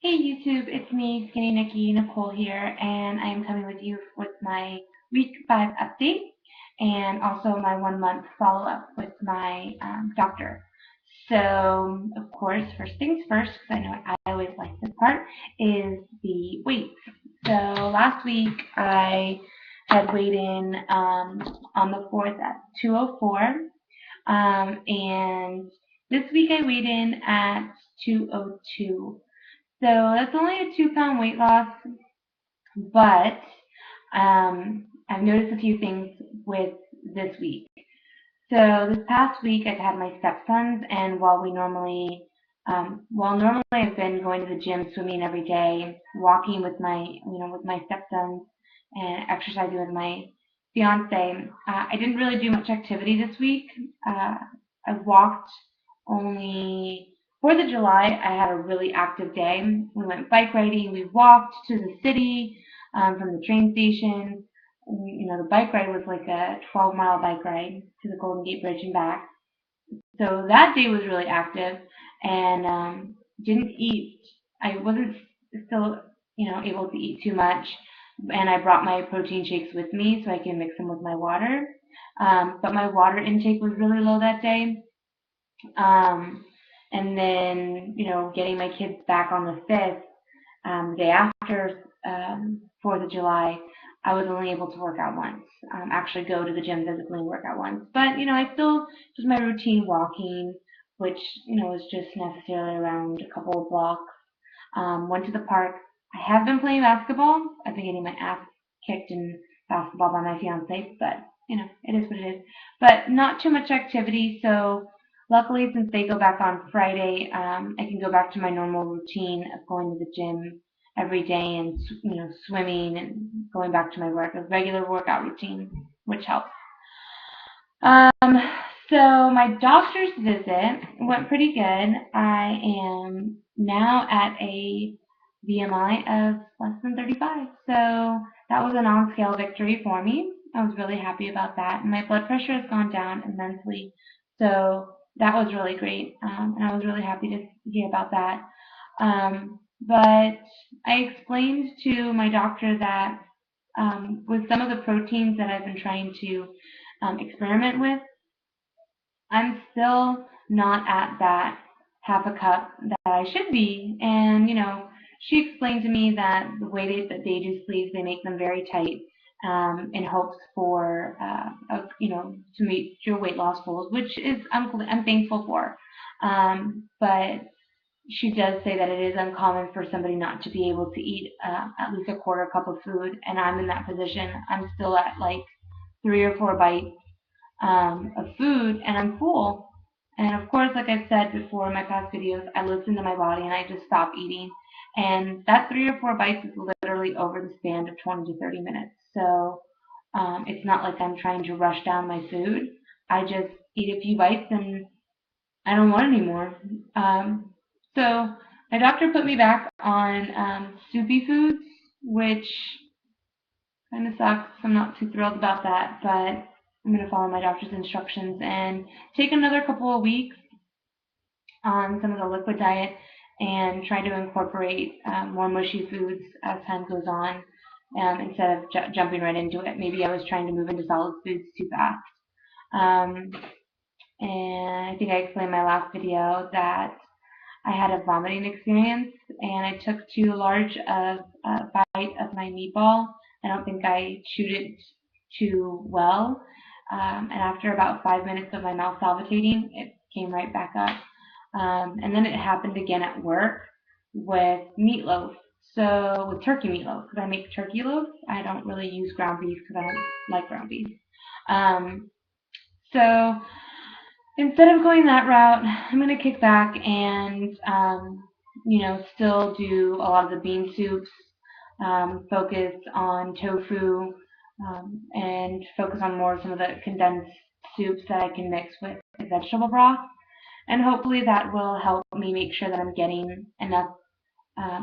Hey YouTube, it's me, Skinny Nikki Nicole here, and I am coming with you with my week 5 update and also my 1 month follow up with my doctor. So, of course, first things first, because I know I always like this part, is the weights. So, last week I had weighed in on the 4th at 204, and this week I weighed in at 202. So that's only a 2 pound weight loss, but I've noticed a few things with this week. So this past week I've had my stepsons, and while normally I've been going to the gym, swimming every day, walking with my stepsons, and exercising with my fiance. I didn't really do much activity this week. Uh, I walked only 4th of July. I had a really active day. We went bike riding. We walked to the city from the train station. The bike ride was like a 12-mile bike ride to the Golden Gate Bridge and back. So that day was really active, and didn't eat. I wasn't still, able to eat too much, and I brought my protein shakes with me so I can mix them with my water. But my water intake was really low that day. And then, getting my kids back on the 5th, the day after 4th of July, I was only able to work out once, actually go to the gym physically and work out once. But, I still did my routine walking, which, was just necessarily around a couple of blocks. Went to the park. I have been playing basketball. I've been getting my ass kicked in basketball by my fiance, but, it is what it is. But not too much activity, so luckily, since they go back on Friday, I can go back to my normal routine of going to the gym every day and swimming and going back to my regular workout routine, which helps. Um, so my doctor's visit went pretty good. I am now at a BMI of less than 35, so that was an on-scale victory for me. I was really happy about that, and my blood pressure has gone down immensely, so that was really great, and I was really happy to hear about that. But I explained to my doctor that with some of the proteins that I've been trying to experiment with, I'm still not at that half a cup that I should be. And, she explained to me that the way that they do sleeves, they make them very tight in hopes for, to meet your weight loss goals, which is I'm thankful for. But she does say that it is uncommon for somebody not to be able to eat at least a quarter cup of food, and I'm in that position. I'm still at like 3 or 4 bites of food, and I'm full. And of course, like I've said before in my past videos, I listen to my body and I just stop eating. And that 3 or 4 bites is literally over the span of 20 to 30 minutes. So it's not like I'm trying to rush down my food. I just eat a few bites and I don't want any more. So my doctor put me back on soupy foods, which kind of sucks. I'm not too thrilled about that, but I'm going to follow my doctor's instructions and take another couple of weeks on some of the liquid diet and try to incorporate more mushy foods as time goes on instead of jumping right into it. Maybe I was trying to move into solid foods too fast. Um, and I think I explained in my last video that I had a vomiting experience and I took too large of a bite of my meatball. I don't think I chewed it too well. And after about 5 minutes of my mouth salivating, it came right back up. And then it happened again at work with meatloaf. So with turkey meatloaf, because I make turkey loaf. I don't really use ground beef because I don't like ground beef. So instead of going that route, I'm going to kick back and, still do a lot of the bean soups, focus on tofu, and focus on more of some of the condensed soups that I can mix with vegetable broth. And hopefully that will help me make sure that I'm getting enough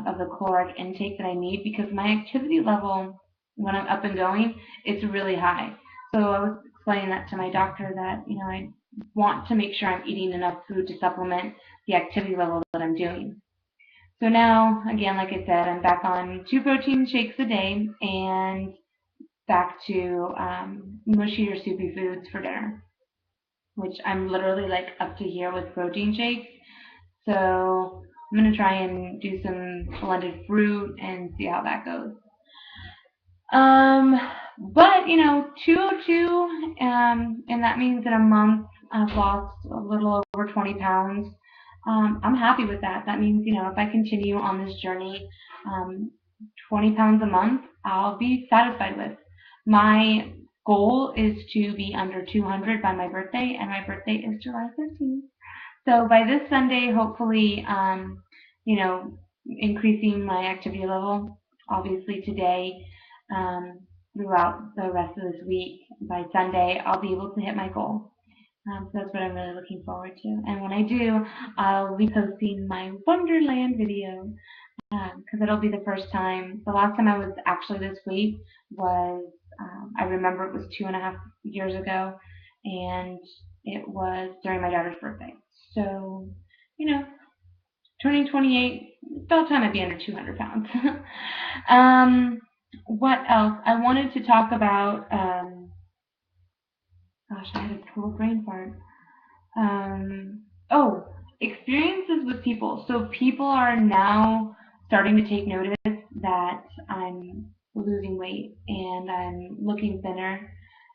of the caloric intake that I need, because my activity level when I'm up and going, it's really high. So I was explaining that to my doctor that, I want to make sure I'm eating enough food to supplement the activity level that I'm doing. So now, again, like I said, I'm back on 2 protein shakes a day and back to mushy or soupy foods for dinner, which I'm literally like up to here with protein shakes. So I'm going to try and do some blended fruit and see how that goes. Um, but 202, and that means in a month I've lost a little over 20 pounds. I'm happy with that. That means, if I continue on this journey, um, 20 pounds a month, I'll be satisfied with. My goal is to be under 200 by my birthday, and my birthday is July 15th. So by this Sunday, hopefully, you know, increasing my activity level, obviously today, um, throughout the rest of this week, by Sunday, I'll be able to hit my goal. So that's what I'm really looking forward to. And when I do, I'll be posting my Wonderland video because it'll be the first time. The last time I was actually this weight was, I remember it was 2.5 years ago, and it was during my daughter's birthday. So, you know, turning 28, it's about time I'd be under 200 pounds. What else? I wanted to talk about, gosh, I had a total brain fart. Oh, experiences with people. So people are now starting to take notice that I'm losing weight and I'm looking thinner.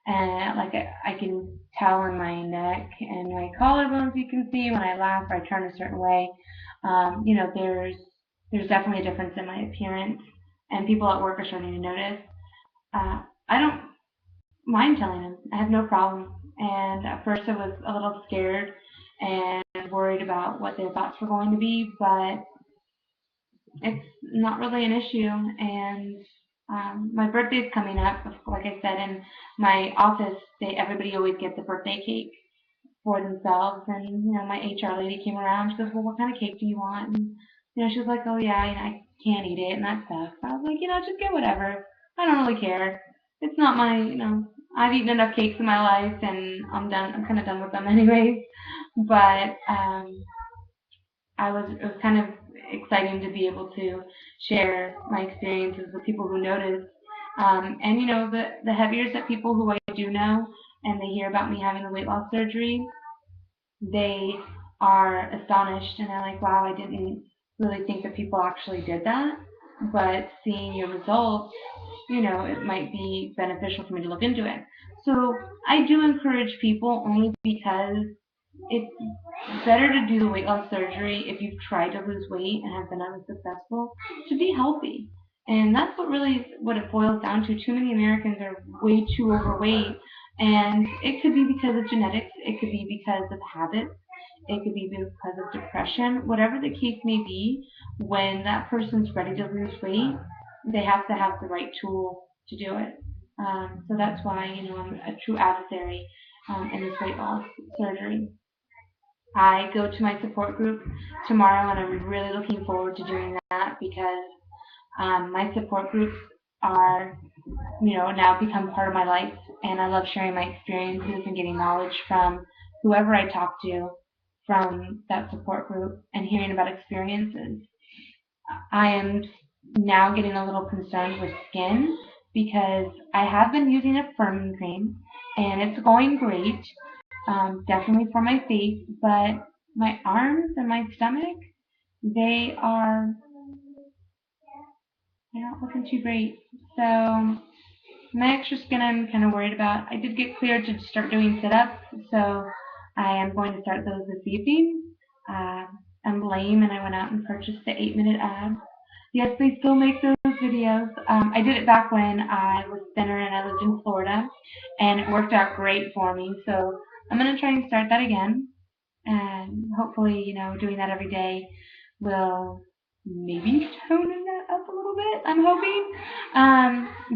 And like I can tell in my neck and my collarbones, you can see when I laugh or I turn a certain way. There's definitely a difference in my appearance, and people at work are starting to notice. I don't mind telling them. I have no problem. And at first I was a little scared and worried about what their thoughts were going to be, but it's not really an issue. And my birthday's coming up, like I said, in my office, everybody always gets a birthday cake for themselves. And my HR lady came around. She goes, "Well, what kind of cake do you want?" And she was like, "Oh yeah, I can't eat it and that stuff." I was like, just get whatever. I don't really care. It's not my, I've eaten enough cakes in my life, and I'm done. I'm kind of done with them anyways. But it was kind of exciting to be able to share my experiences with people who noticed. And the heavier set people who I do know, and they hear about me having the weight loss surgery, they are astonished and they're like, "Wow, I didn't really think that people actually did that." But seeing your results, it might be beneficial for me to look into it. So I do encourage people, only because it's better to do the weight loss surgery if you've tried to lose weight and have been unsuccessful, to be healthy. And that's what it boils down to. Too many Americans are way too overweight, and it could be because of genetics, it could be because of habits, it could be because of depression, whatever the case may be. When that person's ready to lose weight, they have to have the right tool to do it. So that's why I'm a true adversary in this weight loss surgery. I go to my support group tomorrow, and I'm really looking forward to doing that because my support groups are, now become part of my life, and I love sharing my experiences and getting knowledge from whoever I talk to from that support group and hearing about experiences. I am now getting a little concerned with skin because I have been using a firming cream and it's going great, definitely for my face, but my arms and my stomach, they are they're not looking too great. So my extra skin I'm kind of worried about. I did get cleared to start doing sit-ups, so I am going to start those this evening. Uh, I'm lame and I went out and purchased the 8-minute abs. Yes, please still make those videos. I did it back when I was thinner and I lived in Florida, and it worked out great for me. So I'm going to try and start that again, and hopefully, doing that every day will maybe tone that up a little bit. I'm hoping,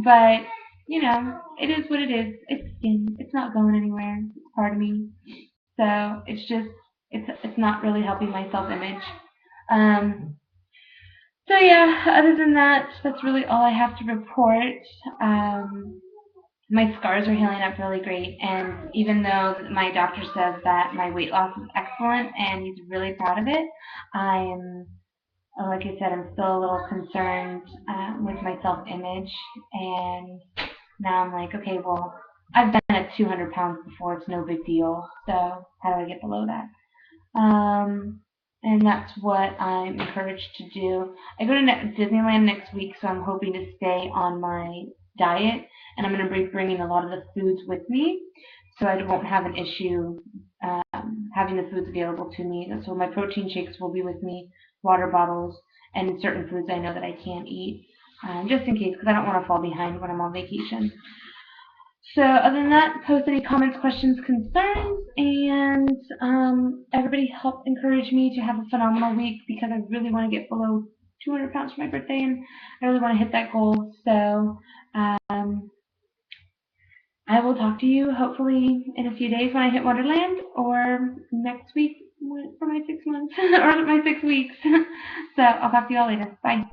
but it is what it is. It's skin. It's not going anywhere. It's part of me. So it's not really helping my self-image. Um, so yeah, other than that, that's really all I have to report. Um, my scars are healing up really great, and even though my doctor says that my weight loss is excellent and he's really proud of it, I'm like I said, I'm still a little concerned with my self-image, and now I'm like, okay, well, I've been at 200 pounds before. It's no big deal. So how do I get below that? And that's what I'm encouraged to do. I go to Disneyland next week, so I'm hoping to stay on my diet, and I'm going to be bringing a lot of the foods with me, so I won't have an issue having the foods available to me. So my protein shakes will be with me, water bottles, and certain foods I know that I can't eat, just in case, because I don't want to fall behind when I'm on vacation. So other than that, post any comments, questions, concerns, and everybody help encourage me to have a phenomenal week because I really want to get below 200 pounds for my birthday, and I really want to hit that goal. So I will talk to you hopefully in a few days when I hit Wonderland, or next week for my 6 months or my 6 weeks. So I'll talk to you all later. Bye.